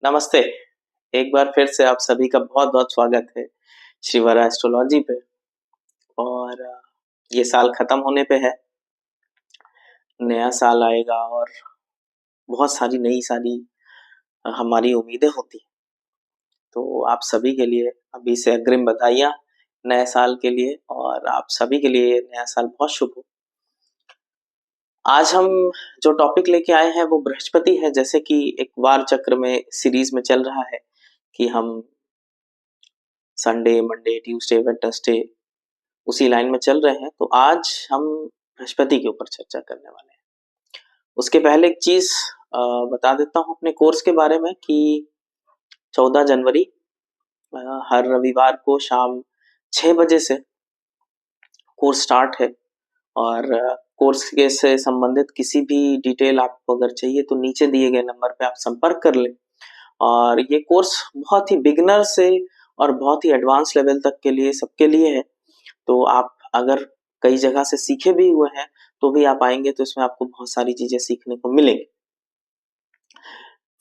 नमस्ते। एक बार फिर से आप सभी का बहुत-बहुत स्वागत है श्रीवरा एस्ट्रोलॉजी पे। और ये साल खत्म होने पे है, नया साल आएगा और बहुत सारी नई सारी हमारी उम्मीदें होती हैं। तो आप सभी के लिए अभी से अग्रिम बधाइयाँ नए साल के लिए, और आप सभी के लिए नया साल बहुत शुभ हो। आज हम जो टॉपिक लेके आए हैं वो बृहस्पति है। जैसे कि एक वार चक्र में सीरीज में चल रहा है कि हम संडे, मंडे, ट्यूसडे, वेडनेसडे उसी लाइन में चल रहे हैं। तो आज हम बृहस्पति के ऊपर चर्चा करने वाले हैं। उसके पहले एक चीज बता देता हूँ अपने कोर्स के बारे में कि 14 जनवरी हर रविवार को शाम 6 बजे से कोर्स स्टार्ट है। और कोर्स के से संबंधित किसी भी डिटेल आपको अगर चाहिए तो नीचे दिए गए नंबर पे आप संपर्क कर लें। और ये कोर्स बहुत ही बिगिनर से और बहुत ही एडवांस लेवल तक के लिए सबके लिए है। तो आप अगर कई जगह से सीखे भी हुए हैं तो भी आप आएंगे तो इसमें आपको बहुत सारी चीजें सीखने को मिलेंगी।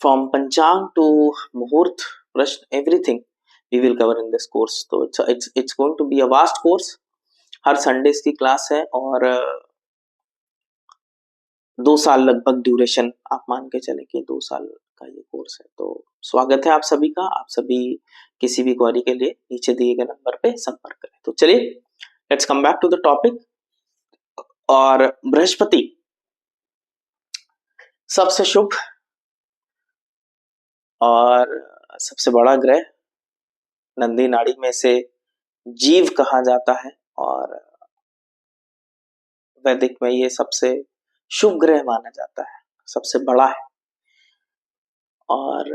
फ्रॉम पंचांग to muhurta prashna, everything we will cover in this course. तो it's going to be a vast course. हर संडे की क्लास है और 2 साल लगभग ड्यूरेशन आप मान के चले कि 2 साल का ये कोर्स है। तो स्वागत है आप सभी का। आप सभी किसी भी क्वेरी के लिए नीचे दिए गए नंबर पे संपर्क करें। तो चलिए let's come back to the topic. और बृहस्पति सबसे शुभ और सबसे बड़ा ग्रह, नंदी नाड़ी में से जीव कहा जाता है और वैदिक में ये सबसे शुभ ग्रह माना जाता है, सबसे बड़ा है। और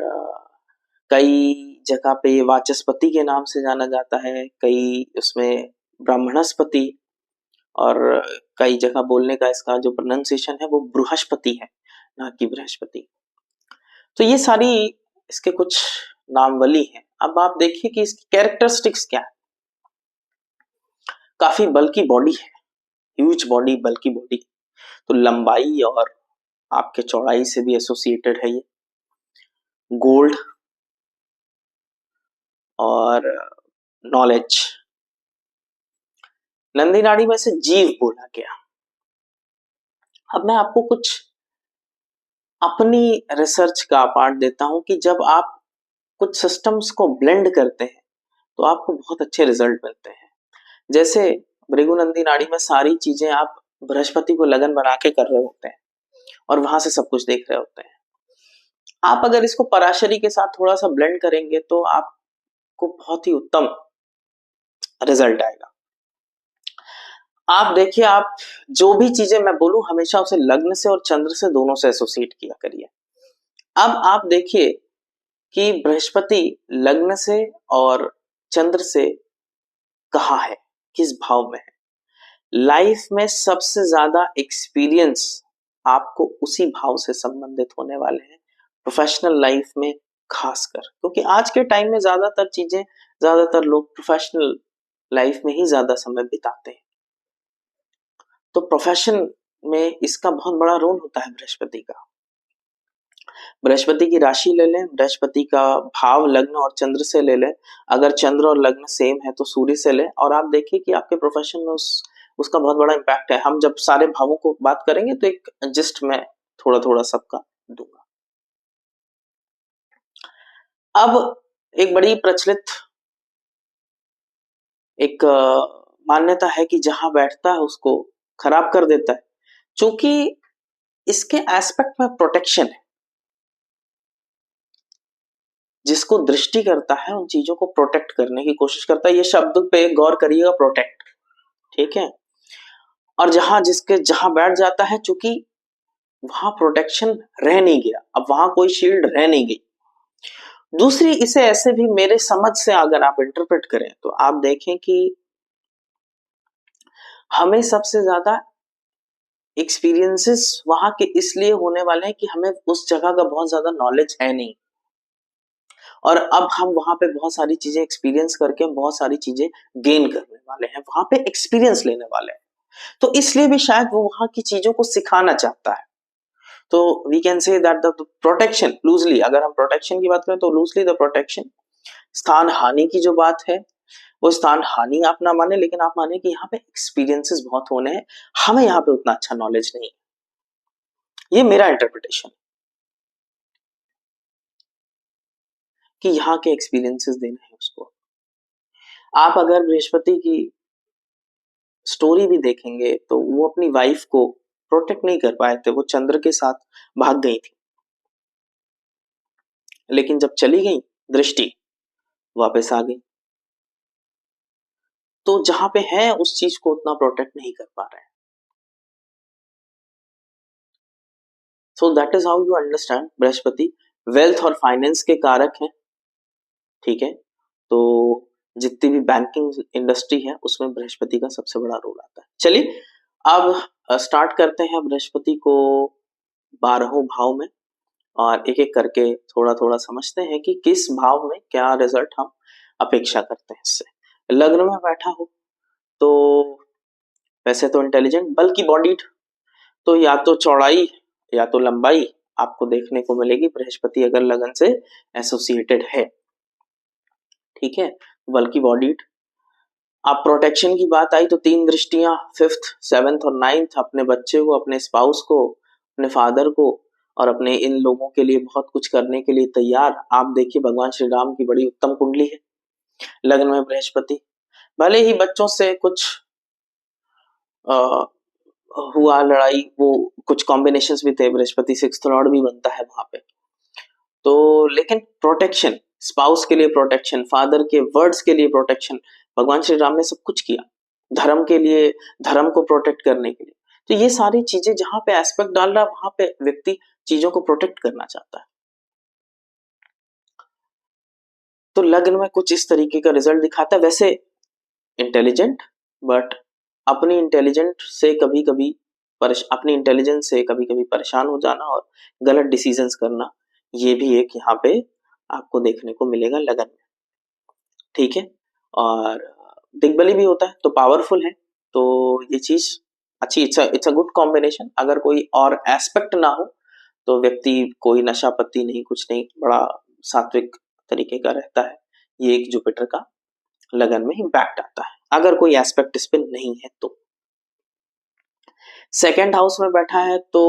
कई जगह पे ये वाचस्पति के नाम से जाना जाता है, कई उसमें ब्राह्मणस्पति, और कई जगह बोलने का इसका जो प्रोनाउंसिएशन है वो बृहस्पति है, ना कि बृहस्पति। तो ये सारी इसके कुछ नामवली हैं। अब आप देखिए कि इसकी कैरेक्टरिस्टिक्स क्या है। काफी बल्की बॉडी है, ह्यूज बॉडी, बल्की बॉडी। तो लंबाई और आपके चौड़ाई से भी एसोसिएटेड है ये। गोल्ड और नॉलेज। नंदी नाड़ी में से जीव बोला गया। अब मैं आपको कुछ अपनी रिसर्च का पार्ट देता हूं कि जब आप कुछ सिस्टम्स को ब्लेंड करते हैं तो आपको बहुत अच्छे रिजल्ट मिलते हैं। जैसे भृगुनंदी नाड़ी में सारी चीजें आप बृहस्पति को लगन बना के कर रहे होते हैं और वहां से सब कुछ देख रहे होते हैं। आप अगर इसको पराशरी के साथ थोड़ा सा ब्लेंड करेंगे तो आपको बहुत ही उत्तम रिजल्ट आएगा। आप देखिए, आप जो भी चीजें मैं बोलूं हमेशा उसे लग्न से और चंद्र से, दोनों से एसोसिएट किया करिए। अब आप देखिए कि बृहस्पति लग्न से और चंद्र से कहाँ है, किस भाव में है। लाइफ में सबसे ज्यादा एक्सपीरियंस आपको उसी भाव से संबंधित होने वाले हैं, प्रोफेशनल लाइफ में खासकर, क्योंकि आज के टाइम में ज्यादातर लोग प्रोफेशनल लाइफ में ही ज्यादा समय बिताते हैं। तो प्रोफेशन में इसका बहुत बड़ा रोल होता है बृहस्पति का। बृहस्पति की राशि ले लें, बृहस्पति का भाव लग्न और चंद्र से ले लें। अगर चंद्र और लग्न सेम है तो सूर्य से लें, और आप देखिए कि आपके प्रोफेशन में उसका बहुत बड़ा इम्पैक्ट है। हम जब सारे भावों को बात करेंगे तो एक जस्ट मैं थोड़ा थोड़ा सबका दूंगा। अब एक बड़ी प्रचलित एक मान्यता है कि जहां बैठता है उसको खराब कर देता है, क्योंकि इसके एस्पेक्ट में प्रोटेक्शन है। जिसको दृष्टि करता है उन चीजों को प्रोटेक्ट करने की कोशिश करता है। ये शब्द पे गौर करिएगा, प्रोटेक्ट, ठीक है। और जहां बैठ जाता है, चूंकि वहां प्रोटेक्शन रह नहीं गया, अब वहां कोई शील्ड रह नहीं गई। दूसरी, इसे ऐसे भी मेरे समझ से अगर आप इंटरप्रेट करें तो आप देखें कि हमें सबसे ज्यादा एक्सपीरियंसेस वहां के इसलिए होने वाले हैं कि हमें उस जगह का बहुत ज्यादा नॉलेज है नहीं, और अब हम वहां पे बहुत सारी चीजें एक्सपीरियंस करके बहुत सारी चीजें गेन करने वाले हैं, वहां पे एक्सपीरियंस लेने वाले हैं। तो इसलिए भी शायद वो वहां की चीजों को सिखाना चाहता है। तो we can say that the protection loosely, अगर हम प्रोटेक्शन की बात करें तो लूजली द प्रोटेक्शन, स्थान हानि की जो बात है वो स्थान हानि आप ना माने, लेकिन आप माने कि यहाँ पे एक्सपीरियंसेस बहुत होने हैं, हमें यहाँ पे उतना अच्छा नॉलेज नहीं है। ये मेरा इंटरप्रिटेशन कि यहाँ के एक्सपीरियंसेस देने हैं उसको। आप अगर बृहस्पति की स्टोरी भी देखेंगे तो वो अपनी वाइफ को प्रोटेक्ट नहीं कर पाए थे, वो चंद्र के साथ भाग गई थी, लेकिन जब चली गई दृष्टि वापस आ गई। तो जहां पे है उस चीज को उतना प्रोटेक्ट नहीं कर पा रहे हैं। So that is how you understand Brihaspati wealth और फाइनेंस के कारक हैं, ठीक है। तो जितनी भी बैंकिंग इंडस्ट्री है उसमें बृहस्पति का सबसे बड़ा रोल आता है। चलिए अब स्टार्ट करते हैं बृहस्पति को 12 भाव में, और एक एक करके थोड़ा थोड़ा समझते हैं कि किस भाव में क्या रिजल्ट हम अपेक्षा करते हैं इससे। लग्न में बैठा हो तो वैसे तो इंटेलिजेंट, बल्कि बॉडीड, तो या तो चौड़ाई या तो लंबाई आपको देखने को मिलेगी बृहस्पति अगर लगन से एसोसिएटेड है, ठीक है, बल्कि बॉडीड। आप प्रोटेक्शन की बात आई तो 3 दृष्टियां 5th 7th और 9th अपने बच्चे को, अपने स्पाउस को, अपने फादर को और अपने इन लोगों के लिए बहुत कुछ करने के लिए तैयार। आप देखिए भगवान श्री राम की बड़ी उत्तम कुंडली है, लग्न में बृहस्पति, भले ही बच्चों से कुछ हुआ लड़ाई, वो कुछ कॉम्बिनेशंस भी थे, बृहस्पति 6th लॉर्ड भी बनता है वहां पे, तो लेकिन प्रोटेक्शन, स्पाउस के लिए प्रोटेक्शन, फादर के वर्ड्स के लिए प्रोटेक्शन, भगवान श्री राम ने सब कुछ किया धर्म के लिए, धर्म को प्रोटेक्ट करने के लिए। तो ये सारी चीजें जहां पे एस्पेक्ट डाल रहा है वहां पे व्यक्ति चीजों को प्रोटेक्ट करना चाहता है। तो लग्न में कुछ इस तरीके का रिजल्ट दिखाता है, वैसे इंटेलिजेंट, बट अपनी इंटेलिजेंट से कभी कभी अपनी इंटेलिजेंस से कभी कभी परेशान हो जाना और गलत डिसीजंस करना, ये भी एक यहाँ पे आपको देखने को मिलेगा लगन में, ठीक है। और दिग्बली भी होता है तो पावरफुल है, तो ये चीज अच्छी, इट्स अ गुड कॉम्बिनेशन। अगर कोई और एस्पेक्ट ना हो तो व्यक्ति कोई नशा पत्ती नहीं, कुछ नहीं, बड़ा सात्विक तरीके का रहता है। ये एक जुपिटर का लगन में इम्पैक्ट आता है अगर कोई एस्पेक्ट इस पे नहीं है तो। सेकेंड हाउस में बैठा है तो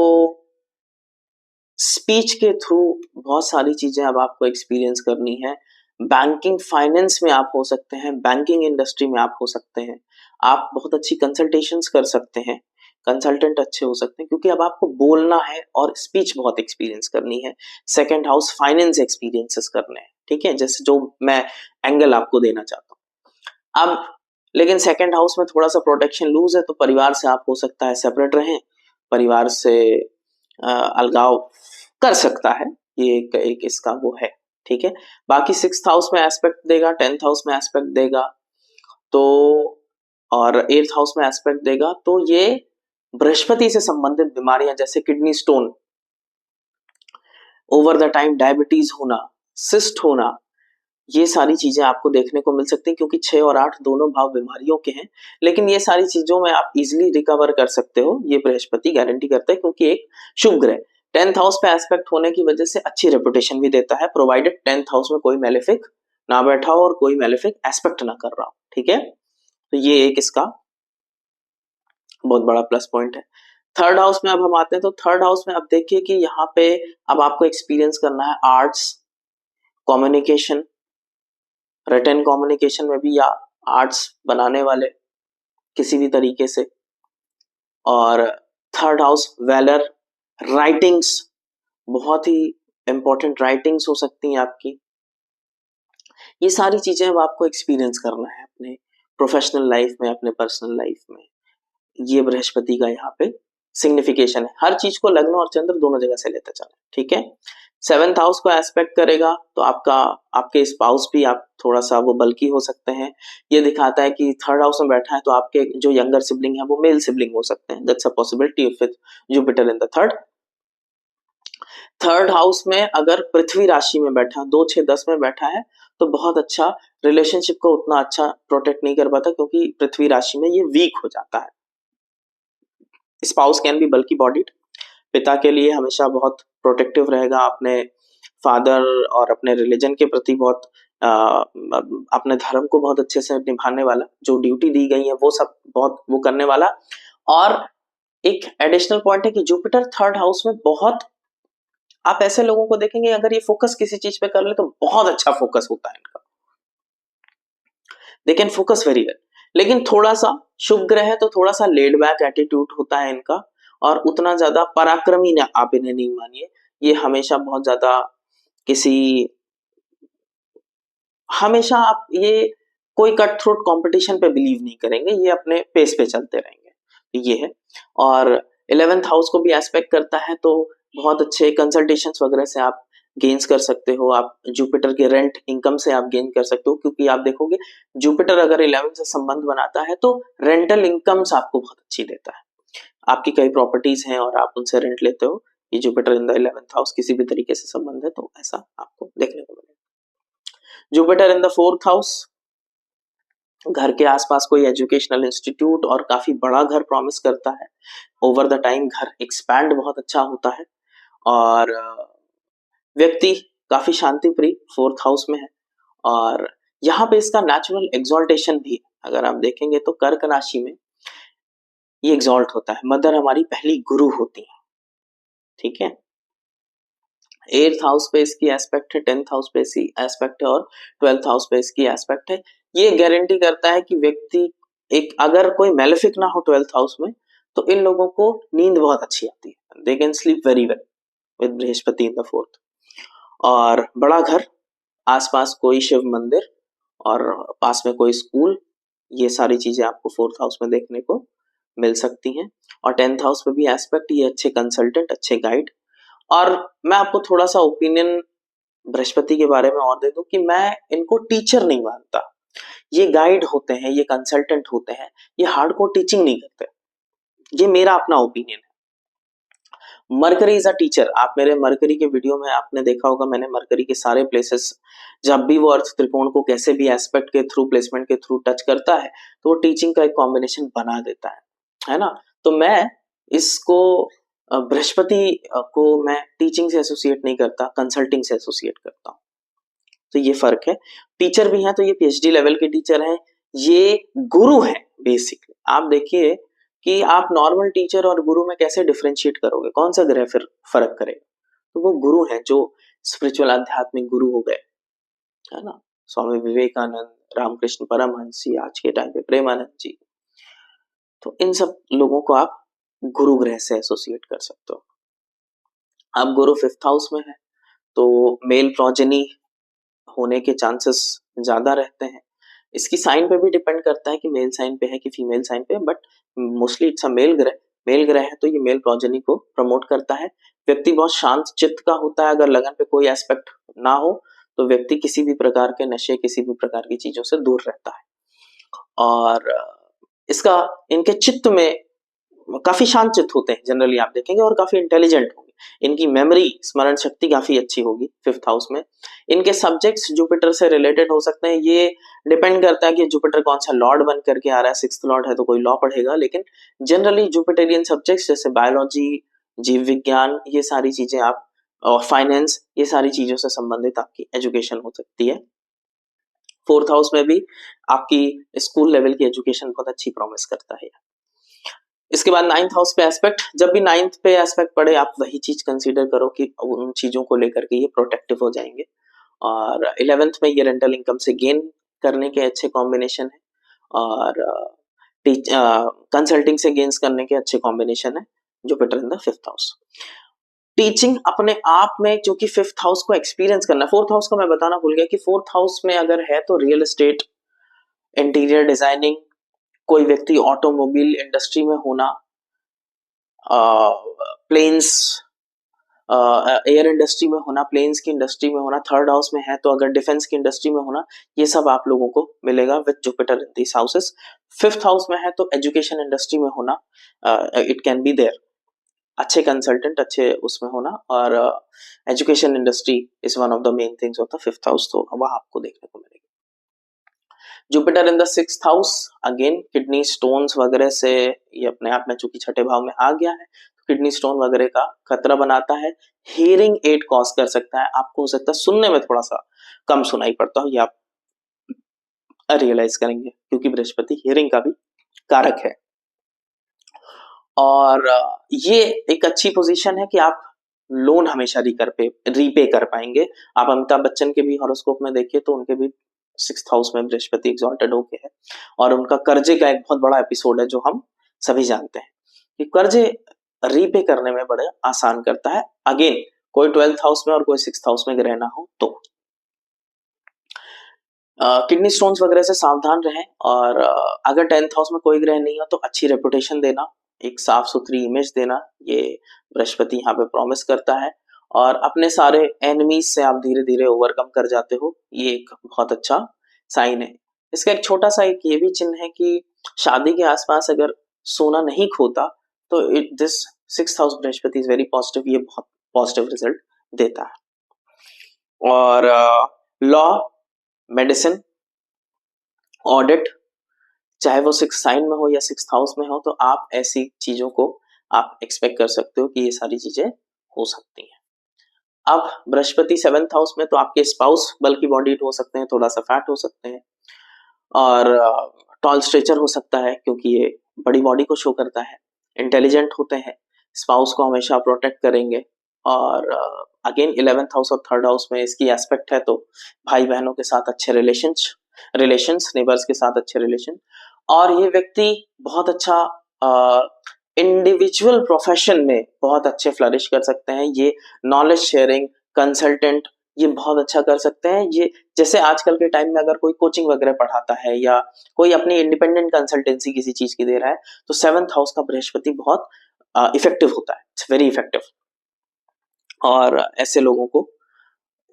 स्पीच के थ्रू बहुत सारी चीजें अब आपको एक्सपीरियंस करनी है। बैंकिंग फाइनेंस में आप हो सकते हैं, बैंकिंग इंडस्ट्री में आप हो सकते हैं, आप बहुत अच्छी कंसल्टेशंस कर सकते हैं, कंसल्टेंट अच्छे हो सकते हैं, क्योंकि अब आपको बोलना है और स्पीच बहुत एक्सपीरियंस करनी है। सेकंड हाउस फाइनेंस एक्सपीरियंसेस करने हैं, ठीक है, जैसे जो मैं एंगल आपको देना चाहता हूँ। अब लेकिन सेकंड हाउस में थोड़ा सा प्रोटेक्शन लूज है, तो परिवार से आप हो सकता है सेपरेट रहें, परिवार से अलगाव कर सकता है, ये एक इसका वो है, ठीक है। बाकी 6th हाउस में एस्पेक्ट देगा, 10th हाउस में एस्पेक्ट देगा, तो और 8th हाउस में एस्पेक्ट देगा, तो ये बृहस्पति से संबंधित बीमारियां जैसे kidney stone, over the time diabetes होना, सिस्ट होना, ये सारी चीजें आपको देखने को मिल सकती हैं, क्योंकि 6 और 8 दोनों भाव बीमारियों के हैं, लेकिन ये सारी चीजों में आप इजीली रिकवर कर सकते हो, ये बृहस्पति गारंटी करता है, क्योंकि एक शुभ ग्रह 10th हाउस पे एस्पेक्ट होने की वजह से अच्छी रेपुटेशन भी देता है, प्रोवाइडेड 10th हाउस में कोई मेलेफिक ना बैठा हो और कोई मेलेफिक एस्पेक्ट ना कर रहा हो, ठीक है। तो ये एक इसका बहुत बड़ा प्लस पॉइंट है। थर्ड हाउस में अब हम आते हैं, तो थर्ड हाउस में अब देखिए कि यहाँ पे अब आपको एक्सपीरियंस करना है आर्ट्स, कम्युनिकेशन, रिटन कम्युनिकेशन में भी, या आर्ट्स बनाने वाले किसी भी तरीके से, और थर्ड हाउस वेलर, राइटिंग्स, बहुत ही इंपॉर्टेंट राइटिंग्स हो सकती हैं आपकी। ये सारी चीजें अब आपको एक्सपीरियंस करना है अपने प्रोफेशनल लाइफ में, अपने पर्सनल लाइफ में। ये बृहस्पति का यहाँ पे सिग्निफिकेशन है, हर चीज को लग्न और चंद्र दोनों जगह से लेते चले, ठीक है। 7th हाउस को एस्पेक्ट करेगा तो आपके स्पाउस भी आप थोड़ा सा वो बल्कि हो सकते हैं। ये दिखाता है कि थर्ड हाउस में बैठा है तो आपके जो यंगर सिबलिंग है वो मेल सिबलिंग हो सकते हैं, that's a possibility with Jupiter in the third house में अगर पृथ्वी राशि में बैठा, 2 6 10 में बैठा है तो बहुत अच्छा, रिलेशनशिप को उतना अच्छा प्रोटेक्ट नहीं कर पाता, क्योंकि पृथ्वी राशि में ये वीक हो जाता है। स्पाउस कैन बी बल्कि बॉडीड। पिता के लिए हमेशा बहुत प्रोटेक्टिव रहेगा, अपने फादर और अपने रिलीजन के प्रति बहुत अपने धर्म को बहुत अच्छे से निभाने वाला, जो ड्यूटी दी गई है वो सब बहुत वो करने वाला। और एक एडिशनल पॉइंट है कि जुपिटर थर्ड हाउस में बहुत, आप ऐसे लोगों को देखेंगे अगर ये फोकस किसी चीज पे कर ले तो बहुत अच्छा फोकस होता है इनका, they can focus very well. लेकिन थोड़ा सा शुभ ग्रह है तो थोड़ा सा लेड बैक एटीट्यूड होता है इनका, और उतना ज्यादा पराक्रमी ना आप इन्हें नहीं मानिए। ये हमेशा बहुत ज्यादा किसी, हमेशा आप ये कोई कट थ्रोट कंपटीशन पे बिलीव नहीं करेंगे, ये अपने पेस पे चलते रहेंगे, ये है। और 11th हाउस को भी एस्पेक्ट करता है, तो बहुत अच्छे कंसल्टेशंस वगैरह से आप गेन्स कर सकते हो, आप जुपिटर के रेंट इनकम से आप गेन कर सकते हो, क्योंकि आप देखोगे जुपिटर अगर 11 से संबंध बनाता है तो रेंटल इनकम्स आपको बहुत अच्छी देता है। आपकी कई प्रॉपर्टीज हैं और आप उनसे रेंट लेते हो, ये Jupiter in the 11th house किसी भी तरीके से संबंध है तो ऐसा आपको देखने को मिलेगा। Jupiter in the 4th house, घर के आसपास कोई एजुकेशनल इंस्टीट्यूट और काफी बड़ा घर प्रॉमिस करता है। ओवर द टाइम घर एक्सपैंड बहुत अच्छा होता है, और व्यक्ति काफी शांति प्रिय 4th हाउस में है, और यहाँ पे इसका नेचुरल एग्जॉल्टेशन भी है। अगर आप देखेंगे तो कर्क राशि में ये एग्जॉल्ट होता है, मदर हमारी पहली गुरु होती है, ठीक है। 8th हाउस पे इसकी एस्पेक्ट है, 10th हाउस पे इसकी एस्पेक्ट है, और 12th हाउस पे इसकी एस्पेक्ट है। ये गारंटी करता है कि व्यक्ति एक, अगर कोई मेलेफिक ना हो 12th हाउस में तो इन लोगों को नींद बहुत अच्छी आती है, they can sleep very well with Brihaspati in the 4th। और बड़ा घर, आसपास कोई शिव मंदिर और पास में कोई स्कूल, ये सारी चीजें आपको 4th हाउस में देखने को मिल सकती हैं। और 10th हाउस में भी एस्पेक्ट, ये अच्छे कंसल्टेंट, अच्छे गाइड। और मैं आपको थोड़ा सा ओपिनियन बृहस्पति के बारे में और दे दूं कि मैं इनको टीचर नहीं मानता, ये गाइड होते हैं, ये कंसल्टेंट होते हैं, ये हार्डकोर टीचिंग नहीं करते, ये मेरा अपना ओपिनियन है। मरकरी इज अ टीचर, आप मेरे मरकरी के वीडियो में आपने देखा होगा, मैंने मरकरी के सारे प्लेसेस, जब भी वो अर्थ त्रिकोण को कैसे भी एस्पेक्ट के थ्रू, प्लेसमेंट के थ्रू टच करता है तो वो टीचिंग का एक कॉम्बिनेशन बना देता है ना। तो मैं इसको बृहस्पति को मैं टीचिंग से एसोसिएट नहीं करता, कंसल्टिंग से एसोसिएट करता हूँ, तो ये फर्क है। टीचर भी हैं तो ये पीएचडी लेवल के टीचर हैं, ये गुरु हैं बेसिकली। आप देखिए कि आप नॉर्मल टीचर और गुरु में कैसे डिफरेंशिएट करोगे, कौन सा ग्रह फिर फर्क करेगा, तो वो गुरु हैं जो स्पिरिचुअल आध्यात्मिक गुरु हो गए, है ना। स्वामी विवेकानंद, रामकृष्ण परमहंस जी, आज के टाइम पे प्रेमानंद जी, तो इन सब लोगों को आप गुरु ग्रह से एसोसिएट कर सकते हो। अब गुरु 5th हाउस में है तो मेल प्रोजेनी होने के चांसेस ज्यादा रहते हैं। इसकी साइन पे भी डिपेंड करता है कि मेल साइन पे है कि फीमेल साइन पे, but mostly it's a male ग्रह। मेल ग्रह है तो ये मेल प्रोजेनी को प्रमोट करता है। व्यक्ति बहुत शांत चित्त का होता है, अगर लगन पे कोई एस्पेक्ट ना हो तो व्यक्ति किसी भी प्रकार के नशे, किसी भी प्रकार की चीजों से दूर रहता है। और इसका, इनके चित्त में काफी शांत चित्त होते हैं जनरली आप देखेंगे, और काफी इंटेलिजेंट होंगे, इनकी मेमोरी, स्मरण शक्ति काफी अच्छी होगी 5th हाउस में। इनके सब्जेक्ट्स जुपिटर से रिलेटेड हो सकते हैं, ये डिपेंड करता है कि जुपिटर कौन सा लॉर्ड बन करके आ रहा है। 6th लॉर्ड है तो कोई लॉ पढ़ेगा, लेकिन जनरली जुपिटेरियन सब्जेक्ट्स जैसे बायोलॉजी, जीव विज्ञान, ये सारी चीजें आप, और फाइनेंस, ये सारी चीजों से संबंधित आपकी एजुकेशन हो सकती है। 4th हाउस में भी आपकी स्कूल लेवल की एजुकेशन बहुत अच्छी प्रॉमिस करता है। इसके बाद 9th हाउस पे एस्पेक्ट, जब भी 9th पे एस्पेक्ट पड़े आप वही चीज कंसीडर करो कि उन चीजों को लेकर के ये प्रोटेक्टिव हो जाएंगे। और 11th में ये रेंटल इनकम से गेन करने के अच्छे कॉम्बिनेशन है, और कंसल्टिंग से गेन्स करने के अच्छे कॉम्बिनेशन है Jupiter in the 5th house. Teaching अपने आप में, जो कि 5th हाउस को एक्सपीरियंस करना। 4th हाउस का मैं बताना भूल गया कि 4th हाउस में अगर है तो रियल एस्टेट, इंटीरियर डिजाइनिंग, कोई व्यक्ति ऑटोमोबाइल इंडस्ट्री में होना, प्लेन्स, एयर इंडस्ट्री में होना, प्लेन्स की इंडस्ट्री में होना। 3rd हाउस में है तो अगर डिफेंस की इंडस्ट्री में होना, ये सब आप लोगों को मिलेगा with Jupiter in these houses. 5th house में है तो एजुकेशन इंडस्ट्री में होना, इट कैन बी देयर, अच्छे कंसल्टेंट, अच्छे उसमें होना, और education industry is one of the main things of the 5th house, तो वह आपको देखने को मिलेगी। Jupiter in the 6th house, again kidney stones वगैरह से ये अपने आप में चूंकि छठे भाव में आ गया है, किडनी स्टोन वगैरह का खतरा बनाता है। हियरिंग एड कॉज कर सकता है, आपको हो सकता है सुनने में थोड़ा सा कम सुनाई पड़ता हो, ये आप रियलाइज करेंगे क्योंकि बृहस्पति हियरिंग का भी कारक है। और ये एक अच्छी पोजीशन है कि आप लोन हमेशा रीपे कर पाएंगे। आप अमिताभ बच्चन के भी हॉरोस्कोप में देखिए तो उनके भी 6th हाउस में बृहस्पति एग्जॉल्टेड होके है, और उनका कर्जे का एक बहुत बड़ा एपिसोड है जो हम सभी जानते हैं कि कर्जे रीपे करने में बड़े आसान करता है। अगेन कोई 12th हाउस में और कोई 6th हाउस में ग्रह ना हो तो किडनी स्टोन्स वगैरह से सावधान रहें। और अगर 10th हाउस में कोई ग्रह नहीं हो तो अच्छी रेपुटेशन देना, एक साफ सुथरी इमेज देना, ये बृहस्पति यहाँ पे प्रॉमिस करता है। और अपने सारे एनिमीज से आप धीरे धीरे ओवरकम कर जाते हो, ये एक बहुत अच्छा साइन है। इसका एक छोटा सा एक ये भी चिन्ह है कि शादी के आसपास अगर सोना नहीं खोता तो it this 6th house Brihaspati is very positive, ये बहुत पॉजिटिव रिजल्ट देता है। और लॉ, मेडिसिन, ऑडिट, चाहे वो 6th साइन में हो या 6th हाउस में हो, तो आप ऐसी चीजों को आप एक्सपेक्ट कर सकते हो कि ये सारी चीजें हो सकती हैं। अब बृहस्पति 7th हाउस में तो आपके स्पाउस बल्कि बॉडीड हो सकते हैं, थोड़ा सा फैट हो सकते हैं, और टॉल स्ट्रेचर हो सकता है क्योंकि ये बड़ी बॉडी को शो करता है। इंटेलिजेंट होते हैं, स्पाउस को हमेशा प्रोटेक्ट करेंगे। और अगेन 11th हाउस और 3rd हाउस में इसकी एस्पेक्ट है तो भाई बहनों के साथ अच्छे रिलेशंस, नेबर्स के साथ अच्छे रिलेशन। और ये व्यक्ति बहुत अच्छा इंडिविजुअल प्रोफेशन में बहुत अच्छे फ्लरिश कर सकते हैं। ये नॉलेज शेयरिंग, कंसल्टेंट, ये बहुत अच्छा कर सकते हैं। ये जैसे आजकल के टाइम में अगर कोई कोचिंग वगैरह पढ़ाता है या कोई अपनी इंडिपेंडेंट कंसल्टेंसी किसी चीज की दे रहा है तो 7th हाउस का बृहस्पति बहुत इफेक्टिव होता है, इट्स वेरी इफेक्टिव। और ऐसे लोगों को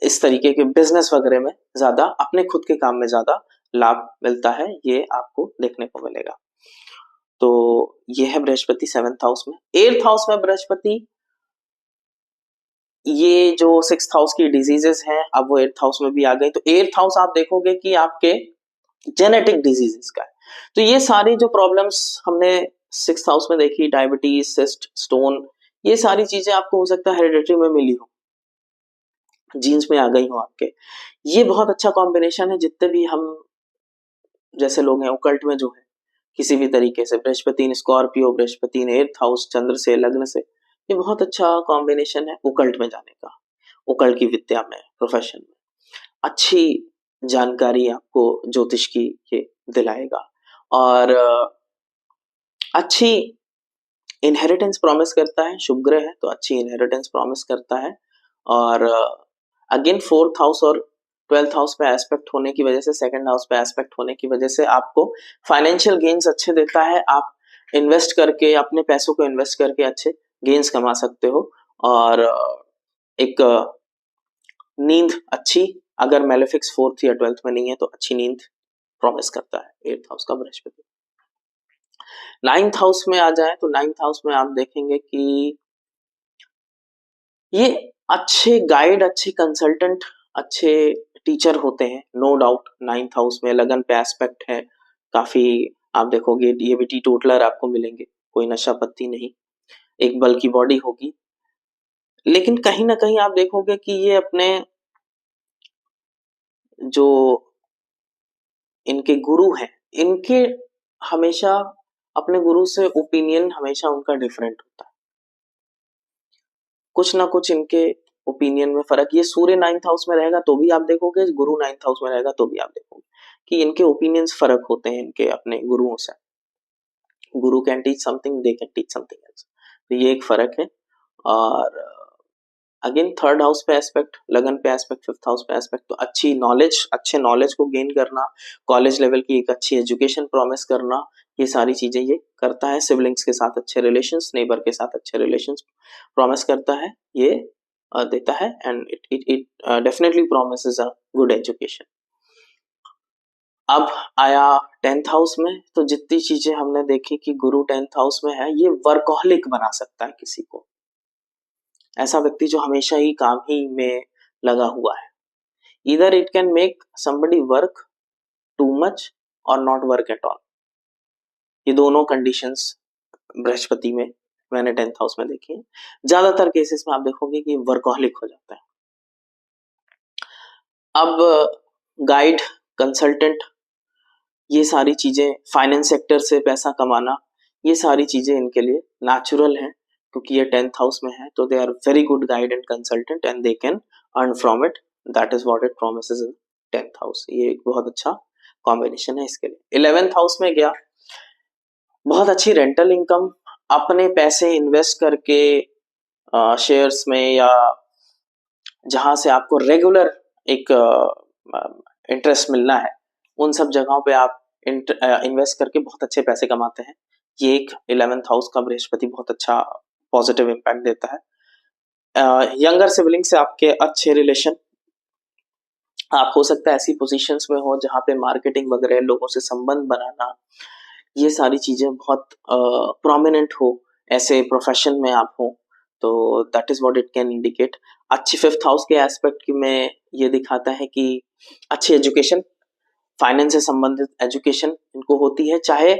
इस तरीके के बिजनेस वगैरह में ज्यादा, अपने खुद के काम में ज्यादा लाभ मिलता है, ये आपको देखने को मिलेगा। तो ये है बृहस्पति 7th हाउस में। 8th हाउस में बृहस्पति, ये जो 6th हाउस की डिजीजेस हैं अब वो 8th हाउस में भी आ गई, तो 8th हाउस आप देखोगे कि आपके जेनेटिक डिजीजेस का है। तो ये सारी जो प्रॉब्लम्स हमने 6th हाउस में देखी, डायबिटीज, सिस्ट, स्टोन, ये सारी चीजें आपको हो सकता है हेरिडिटरी में मिली हो, जीन्स में आ गई हो आपके। ये बहुत अच्छा कॉम्बिनेशन है। जितने भी हम जैसे लोग हैं ओकल्ट में जो है किसी भी तरीके से, Brihaspati in Scorpio, Brihaspati in 8th house, Chandra से, लग्न से, ये बहुत अच्छा कॉम्बिनेशन है ओकल्ट में जाने का, ओकल्ट की विद्या में, प्रोफेशन में अच्छी जानकारी आपको ज्योतिष की ये दिलाएगा। और अच्छी इनहेरिटेंस प्रॉमिस करता है, शुभ ग्रह है तो अच्छी इनहेरिटेंस प्रॉमिस करता है। और अगेन 4th हाउस और 12th हाउस पे एस्पेक्ट होने की वजह से, 2nd हाउस पे एस्पेक्ट होने की वजह से आपको फाइनेंशियल गेन्स अच्छे देता है। आप इन्वेस्ट करके, अपने पैसों को इन्वेस्ट करके अच्छे गेन्स कमा सकते हो। और एक नींद अच्छी, अगर मेलेफिक्स 4th या 12th में नहीं है तो अच्छी नींद प्रॉमिस करता है 8th हाउस का बृहस्पति। 9th हाउस में आ जाए तो 9th हाउस में आप देखेंगे कि ये अच्छे गाइड, अच्छे कंसल्टेंट, अच्छे टीचर होते हैं, नो डाउट। 9th हाउस में लगन पे एस्पेक्ट है काफी, आप देखोगे ये भी टीटोटलर आपको मिलेंगे, कोई नशा पत्ती नहीं, एक बल की बॉडी होगी। लेकिन कहीं ना कहीं आप देखोगे कि ये अपने जो इनके गुरु हैं, इनके हमेशा अपने गुरु से ओपिनियन हमेशा उनका डिफरेंट होता है, कुछ ना कुछ इनके ओपिनियन में फर्क। ये सूर्य 9th हाउस में रहेगा तो भी आप देखोगे, गुरु 9th हाउस में रहेगा तो भी आप देखोगे कि इनके ओपिनियंस फर्क होते हैं इनके अपने गुरुओं से। गुरु can teach something, they can teach something else, तो ये एक फर्क है। और अगेन 3rd हाउस पे एस्पेक्ट, लगन पे एस्पेक्ट, 5th हाउस पे एस्पेक्ट, तो अच्छी नॉलेज, अच्छे नॉलेज को गेन करना, कॉलेज लेवल की एक अच्छी एजुकेशन प्रॉमिस करना, ये सारी चीजें ये करता है। सिबलिंग्स के साथ अच्छे रिलेशंस, नेबर के साथ अच्छे रिलेशंस प्रॉमिस करता है, ये देता है। And it definitely promises a good education. अब आया 10th हाउस में, तो जितनी चीजें हमने देखी कि गुरु 10th हाउस में है, ये वर्कहोलिक बना सकता है किसी को, ऐसा व्यक्ति जो हमेशा ही काम ही में लगा हुआ है। इधर it can make somebody work too much और नॉट वर्क एट ऑल, ये दोनों कंडीशंस बृहस्पति में मैंने 10th हाउस में देखी है। ज्यादातर केसेस में आप देखोगे कि वर्कहोलिक हो जाता है। अब गाइड, कंसल्टेंट, ये सारी चीजें, फाइनेंस सेक्टर से पैसा कमाना, ये सारी चीजें इनके लिए नेचुरल हैं क्योंकि ये 10th हाउस में है। तो they are very good guide and consultant and they can earn from it. That is what it promises in 10th house. ये एक बहुत अच्छा कॉम्बिनेशन है इसके लिए। 11th हाउस में गया, बहुत अच्छी रेंटल इनकम, अपने पैसे इन्वेस्ट करके शेयर्स में या जहां से आपको रेगुलर एक इंटरेस्ट मिलना है, उन सब जगहों पे आप इन्वेस्ट करके बहुत अच्छे पैसे कमाते हैं। ये एक 11th हाउस का बृहस्पति बहुत अच्छा पॉजिटिव इम्पैक्ट देता है। यंगर सिबलिंग से आपके अच्छे रिलेशन, आप हो सकता है ऐसी पोजीशंस में हो जहाँ पे मार्केटिंग वगैरह, लोगों से संबंध बनाना, ये सारी चीजें बहुत प्रोमिनेंट हो, ऐसे प्रोफेशन में आप हो, तो that is what it can indicate. अच्छी 5th हाउस के एस्पेक्ट में ये दिखाता है कि अच्छी एजुकेशन, फाइनेंस से संबंधित एजुकेशन इनको होती है, चाहे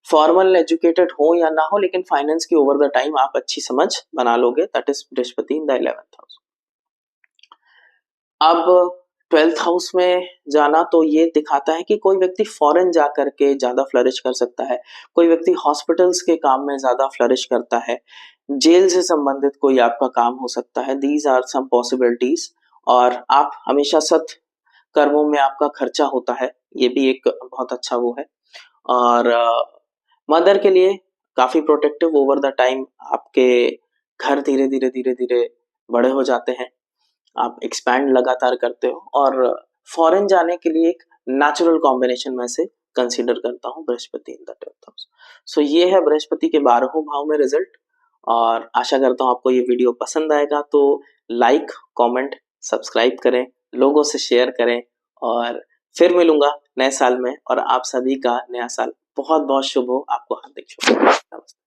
फॉर्मल एजुकेटेड हो या ना हो, लेकिन फाइनेंस की ओवर द टाइम आप अच्छी समझ बना लोगे। That is Brihaspati in the 11th house. अब 12th हाउस में जाना तो ये दिखाता है कि कोई व्यक्ति फॉरेन जा करके ज्यादा फ्लरिश कर सकता है, कोई व्यक्ति हॉस्पिटल्स के काम में ज्यादा फ्लरिश करता है, जेल से संबंधित कोई आपका काम हो सकता है। These are some possibilities. और आप हमेशा सत कर्मों में आपका खर्चा होता है, ये भी एक बहुत अच्छा वो है। और मदर के लिए काफी प्रोटेक्टिव ओवर द टाइम, आपके घर धीरे धीरे धीरे धीरे बड़े हो जाते हैं, आप एक्सपैंड लगातार करते हो, और फॉरेन जाने के लिए एक नेचुरल कॉम्बिनेशन में से कंसीडर करता हूँ Brihaspati in the 12th house. So ये है बृहस्पति के 12वें भाव में रिजल्ट। और आशा करता हूँ आपको ये वीडियो पसंद आएगा, तो लाइक, कमेंट, सब्सक्राइब करें, लोगों से शेयर करें, और फिर मिलूंगा नए साल में। और आप सभी का नया साल बहुत बहुत शुभ हो। आपको हार्दिक शुभकामनाएं। नमस्ते।